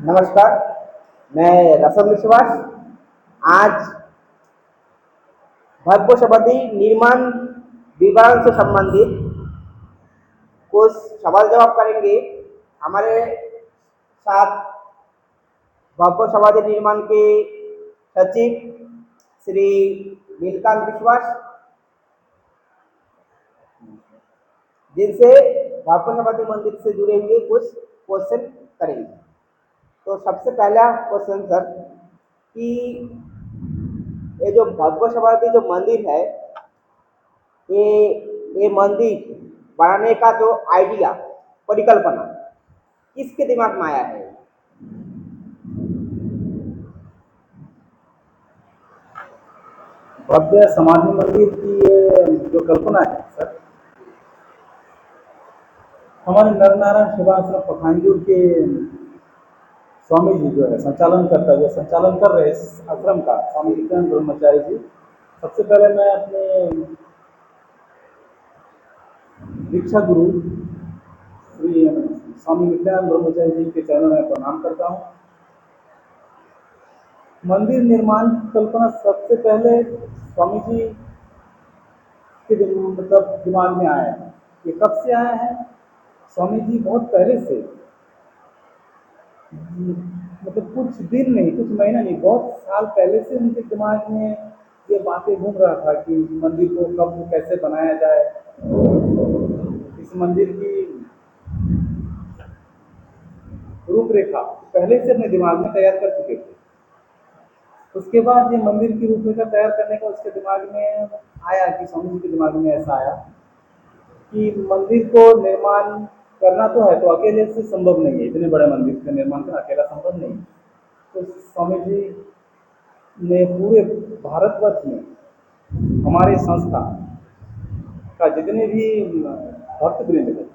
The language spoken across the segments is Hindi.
नमस्कार, मैं रसम विश्वास। आज भव्य समाधि निर्माण विवरण से संबंधित कुछ सवाल जवाब करेंगे। हमारे साथ भव्य समाधि निर्माण के सचिव श्री नीलकांत विश्वास, जिनसे भव्य समाधि मंदिर से जुड़े हुए कुछ क्वेश्चन करेंगे। तो सबसे पहला क्वेश्चन सर कि ये जो भव्य समाधि जो मंदिर है, ये ये मंदिर बनाने का जो आइडिया, परिकल्पना किसके दिमाग में आया है? भव्य समाधि मंदिर की ये जो कल्पना है सर, हमारे नरनारायण शिवाश्रम पखांजूर के स्वामी जी जो है संचालन कर रहे इस आश्रम का, स्वामी नित्यानंद ब्रह्मचारी जी। सबसे पहले मैं अपने दीक्षा गुरु श्री स्वामी नित्यानंद ब्रह्मचारी जी के चरणों में प्रणाम करता हूँ। मंदिर निर्माण की कल्पना सबसे पहले स्वामी जी के दिमाग में आया है। ये कब से आया है? स्वामी जी बहुत पहले से, मतलब कुछ दिन नहीं, कुछ महीना नहीं, बहुत साल पहले से उनके दिमाग में ये बातें घूम रहा था कि मंदिर को कब कैसे बनाया जाए। इस मंदिर की रूपरेखा पहले से अपने दिमाग में तैयार कर चुके थे। उसके बाद ये मंदिर की रूपरेखा तैयार करने का उसके दिमाग में आया कि स्वामी जी के दिमाग में ऐसा आया कि मंदिर को निर्माण करना तो है, तो अकेले से संभव नहीं है। इतने बड़े मंदिर का निर्माण करना अकेला संभव नहीं। तो स्वामी जी ने पूरे भारतवर्ष में हमारी संस्था का जितने भी भक्त वृंद है,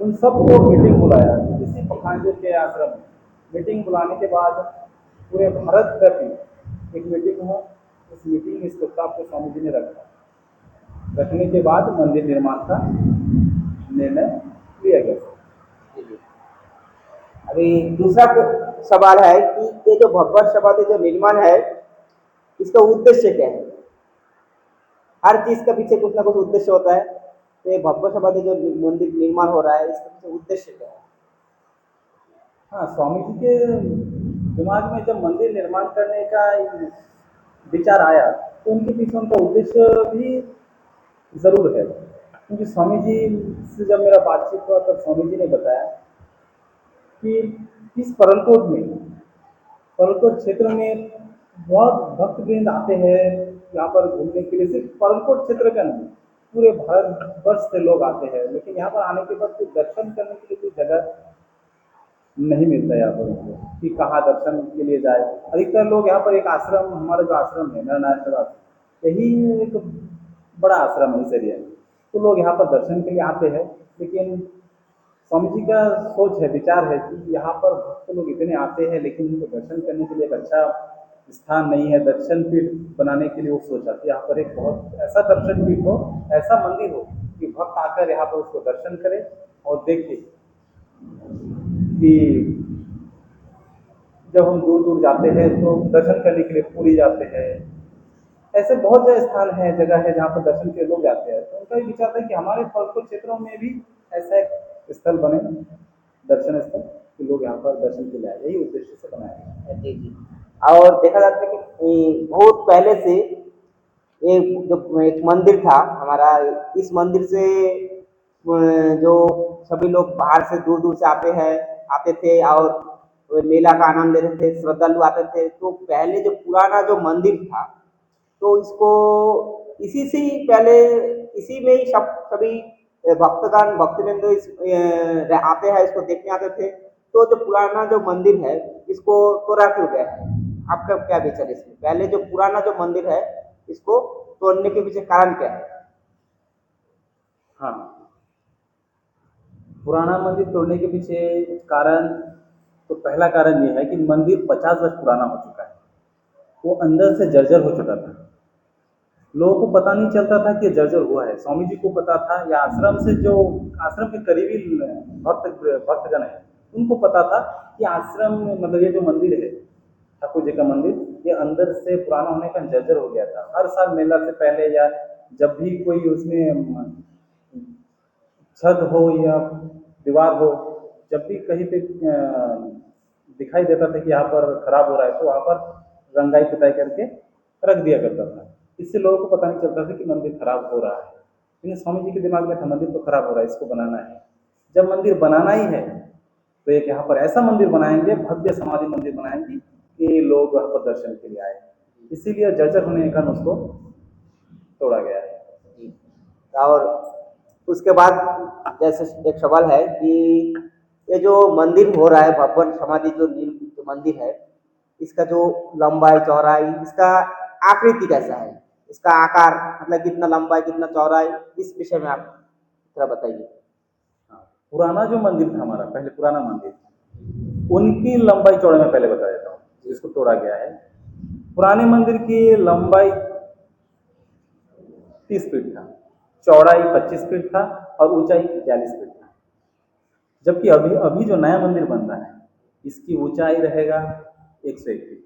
उन सबको मीटिंग बुलाया। इसी पखांजूर के आश्रम में मीटिंग बुलाने के बाद पूरे भारत व्यापी एक मीटिंग हुआ। उस मीटिंग में इस प्रस्ताव को स्वामी जी ने रखने के बाद मंदिर निर्माण का निर्णय लिया गया। अभी दूसरा सवाल है कि ये जो भव्य समाधि जो निर्माण है, इसका उद्देश्य क्या है? हर चीज का पीछे कुछ ना कुछ उद्देश्य होता है। तो ये भव्य समाधि जो मंदिर निर्माण हो रहा है, इसके पीछे उद्देश्य क्या है? हाँ, स्वामी जी के दिमाग में जब मंदिर निर्माण करने का विचार आया तो उनके पीछे उनका उद्देश्य भी जरूर है। क्योंकि स्वामी जी से जब मेरा बातचीत हुआ तब स्वामी जी ने बताया कि इस परलकोट क्षेत्र में बहुत भक्तवृंद आते हैं यहाँ पर घूमने के लिए। सिर्फ परलकोट क्षेत्र का नहीं, पूरे भारतवर्ष से लोग आते हैं, लेकिन यहाँ पर आने के बाद कुछ दर्शन करने के लिए कोई जगह नहीं मिलता यहाँ पर उनको कि कहाँ दर्शन के लिए जाए। अधिकतर लोग यहाँ पर एक आश्रम, हमारा जो आश्रम है नरनारायण शिवाश्रम, यही एक बड़ा आश्रम है इस एरिया में, तो लोग यहाँ पर दर्शन के लिए आते हैं। लेकिन स्वामी जी का सोच है, विचार है कि यहाँ पर भक्त लोग इतने आते हैं लेकिन उनको दर्शन करने के लिए एक अच्छा स्थान नहीं है। दर्शन पीठ बनाने के लिए वो सोचा कि यहाँ पर एक बहुत ऐसा दर्शन पीठ हो, ऐसा मंदिर हो कि भक्त आकर यहाँ पर उसको दर्शन करे और देखे कि जब हम दूर दूर जाते हैं तो दर्शन करने के लिए पूरी जाते हैं। ऐसे बहुत से स्थान है, जगह है जहाँ पर दर्शन के लोग जाते हैं। तो उनका भी विचार था कि हमारे परलकोट क्षेत्रों में भी ऐसा एक स्थल बने, दर्शन स्थल, कि लोग यहाँ पर दर्शन के लिए आए। यही उद्देश्य से बनाया गया। जी जी। और देखा जाता है कि बहुत पहले से एक मंदिर था हमारा। इस मंदिर से जो सभी लोग बाहर से दूर दूर से आते थे और मेला का आनंद लेते थे, श्रद्धालु आते थे। तो पहले जो पुराना जो मंदिर था, तो इसको इसी से ही पहले, इसी में ही सभी भक्तगण भक्तवृंद आते हैं, इसको देखने आते थे। तो जो पुराना जो मंदिर है, इसको तोड़ा क्यों गया है? आपका क्या विचार इसमें? पहले जो पुराना जो मंदिर है, इसको तोड़ने के पीछे कारण क्या है? हाँ, पुराना मंदिर तोड़ने के पीछे कारण, तो पहला कारण ये है कि मंदिर 50 वर्ष पुराना हो चुका है। वो अंदर से जर्जर हो चुका था। लोगों को पता नहीं चलता था कि जर्जर हुआ है। स्वामी जी को पता था, या आश्रम से जो आश्रम के करीबी भक्तगण है उनको पता था ये आश्रम मतलब ये जो मंदिर है ठाकुर जी का मंदिर, ये अंदर से पुराना होने का जर्जर हो गया था। हर साल मेला से पहले या जब भी कोई उसमें छत हो या दीवार हो, जब भी कहीं पे दिखाई देता था कि यहाँ पर खराब हो रहा है तो वहाँ पर रंगाई पुताई करके रख दिया करता था। इससे लोगों को पता नहीं चलता था कि मंदिर खराब हो रहा है। लेकिन स्वामी जी के दिमाग में था मंदिर तो खराब हो रहा है, इसको बनाना है। जब मंदिर बनाना ही है तो एक यहाँ पर ऐसा मंदिर बनाएंगे, भव्य समाधि मंदिर बनाएंगे कि लोग वहाँ पर दर्शन के लिए आए। इसीलिए जर्जर होने के कारण उसको तोड़ा गया है। जी। और उसके बाद जैसे एक सवाल है कि ये जो मंदिर हो रहा है भगवान समाधि जो मंदिर है, इसका जो लंबाई चौड़ाई, इसका आकृति कैसा है, इसका आकार मतलब कितना लंबाई कितना चौड़ाई, इस विषय में आप थोड़ा बताइए। हाँ, पुराना जो मंदिर था हमारा, पहले पुराना मंदिर, उनकी लंबाई चौड़ाई मैं पहले बता देता हूँ जिसको तोड़ा गया है। पुराने मंदिर की लंबाई 30 फीट था, चौड़ाई 25 फीट था और ऊंचाई 42 फीट था। जबकि अभी अभी जो नया मंदिर बन रहा है, इसकी ऊंचाई रहेगा 101 फीट,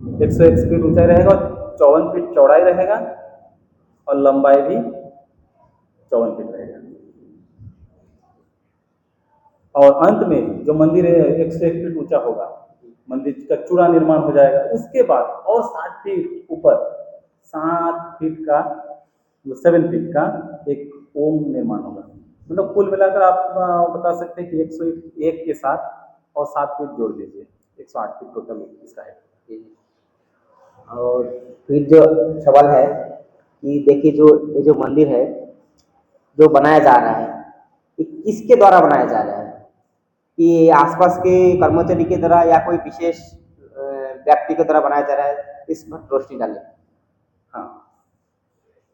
101 फीट ऊंचाई रहेगा और 54 फीट चौड़ाई रहेगा और लंबाई भी 54 फीट रहेगा। और अंत में जो मंदिर है 101 फीट ऊंचा होगा, मंदिर का चूड़ा निर्माण हो जाएगा। उसके बाद और 60 फीट ऊपर 7 फीट का 7 फीट का एक ओम निर्माण होगा। मतलब कुल मिलाकर आप बता सकते हैं कि 101 के साथ और 7 फीट जोड़ दीजिए, 108 फीट टोटल इसका है। और फिर जो सवाल है कि देखिए जो ये जो मंदिर है जो बनाया जा रहा है, ये किसके द्वारा बनाया जा रहा है, कि आसपास के कर्मचारी के द्वारा या कोई विशेष व्यक्ति के द्वारा बनाया जा रहा है, इस पर रोशनी डालें। हाँ,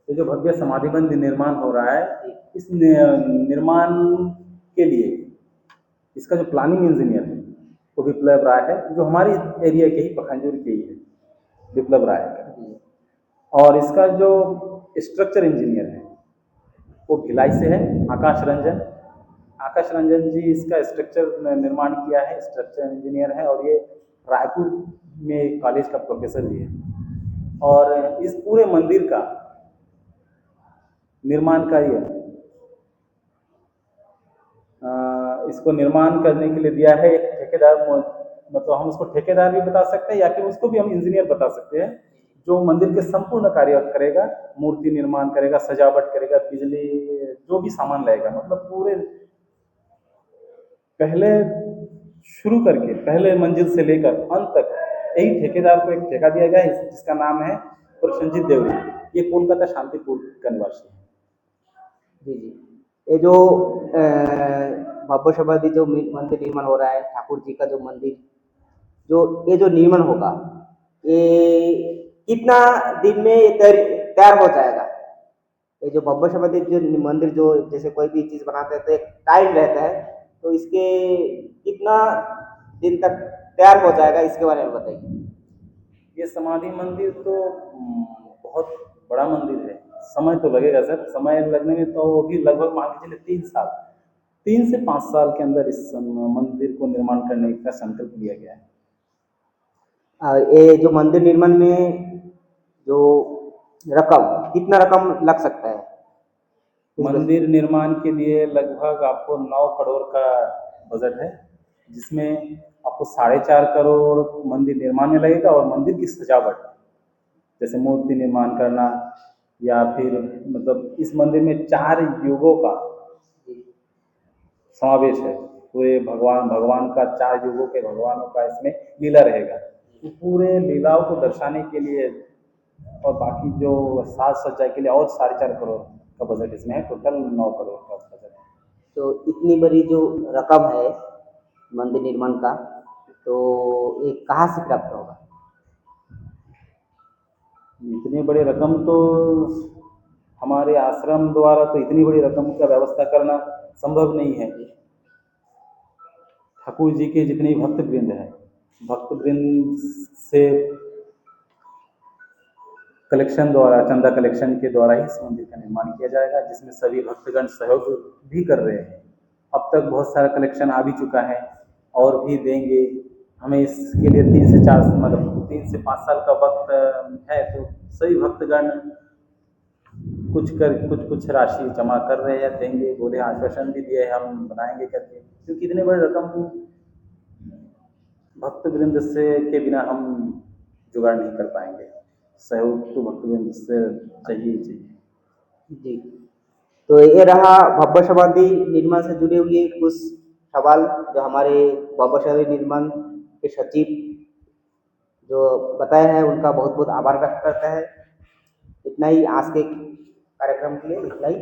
तो जो भव्य समाधि मंदिर निर्माण हो रहा है, इस निर्माण के लिए इसका जो प्लानिंग इंजीनियर है वो विप्लव राय है, जो हमारी एरिया के ही पखानजोर के ही है, विप्लव राय है। और इसका जो स्ट्रक्चर इंजीनियर है वो भिलाई से है, आकाश रंजन। आकाश रंजन जी इसका स्ट्रक्चर निर्माण किया है, स्ट्रक्चर इंजीनियर है और ये रायपुर में कॉलेज का प्रोफेसर भी है। और इस पूरे मंदिर का निर्माण कार्य इसको निर्माण करने के लिए दिया है एक ठेकेदार, मतलब हम उसको ठेकेदार भी बता सकते हैं या फिर उसको भी हम इंजीनियर बता सकते हैं, जो मंदिर के संपूर्ण कार्य करेगा, मूर्ति निर्माण करेगा, सजावट करेगा, बिजली जो भी सामान लगेगा, मतलब पूरे पहले शुरू करके पहले मंजिल से लेकर अंत तक यही ठेकेदार को एक ठेका दिया गया है, जिसका नाम है प्रसन्नजीत देवरी। ये कोलकाता शांतिपुर का निवासी है। जी जी। ये जो भव्य समाधि जो मंदिर निर्माण हो रहा है, ठाकुर जी का जो मंदिर जो ये जो निर्माण होगा, ये कितना दिन में ये तैयार हो जाएगा? ये जो भव्य समाधि जो मंदिर जो जैसे कोई भी चीज़ बनाते हैं तो एक टाइम रहता है, तो इसके कितना दिन तक तैयार हो जाएगा, इसके बारे में बताइए। ये समाधि मंदिर तो बहुत बड़ा मंदिर है, समय तो लगेगा सर। समय लगने में तो भी लगभग मान के चलिए 3 से 5 साल के अंदर इस मंदिर को निर्माण करने का संकल्प लिया गया है। ये जो मंदिर निर्माण में जो रकम, कितना रकम लग सकता है? मंदिर निर्माण के लिए लगभग आपको 9 करोड़ का बजट है, जिसमें आपको 4.5 करोड़ मंदिर निर्माण में लगेगा और मंदिर की सजावट जैसे मूर्ति निर्माण करना या फिर मतलब इस मंदिर में 4 युगों का समावेश है। पूरे भगवान का 4 युगों के भगवानों का इसमें लीला रहेगा, तो पूरे लीलाओं को दर्शाने के लिए और बाकी जो साज सज्जा के लिए और 4.5 करोड़ का बजट इसमें है। टोटल 9 करोड़ का बजट है। तो इतनी बड़ी जो रकम है मंदिर निर्माण का, तो ये कहाँ से प्राप्त होगा? इतनी बड़ी रकम तो हमारे आश्रम द्वारा तो इतनी बड़ी रकम का व्यवस्था करना संभव नहीं है। ठाकुर जी के जितने भक्तवृंद हैं, भक्तवृंद से कलेक्शन द्वारा, चंदा कलेक्शन के द्वारा ही इस मंदिर का निर्माण किया जाएगा, जिसमें सभी भक्तगण सहयोग भी कर रहे हैं। अब तक बहुत सारा कलेक्शन आ भी चुका है और भी देंगे। हमें इसके लिए 3 से 4 मतलब 3 से 5 साल का वक्त है, तो सभी भक्तगण कुछ राशि जमा कर रहे हैं, देंगे बोले, आश्वासन भी दिए हम बनाएंगे करके, क्योंकि इतनी बड़ी रकम भक्त वृंद से के बिना हम जुगाड़ नहीं कर पाएंगे। सहयोग तो भक्त वृंद से चाहिए ही चाहिए। जी। तो ये रहा भव्य समाधि निर्माण से जुड़े हुए कुछ सवाल जो हमारे भव्य समाधि निर्माण के सचिव जो बताए हैं, उनका बहुत बहुत आभार व्यक्त करता है। इतना ही आज के कार्यक्रम के लिए, इतना ही।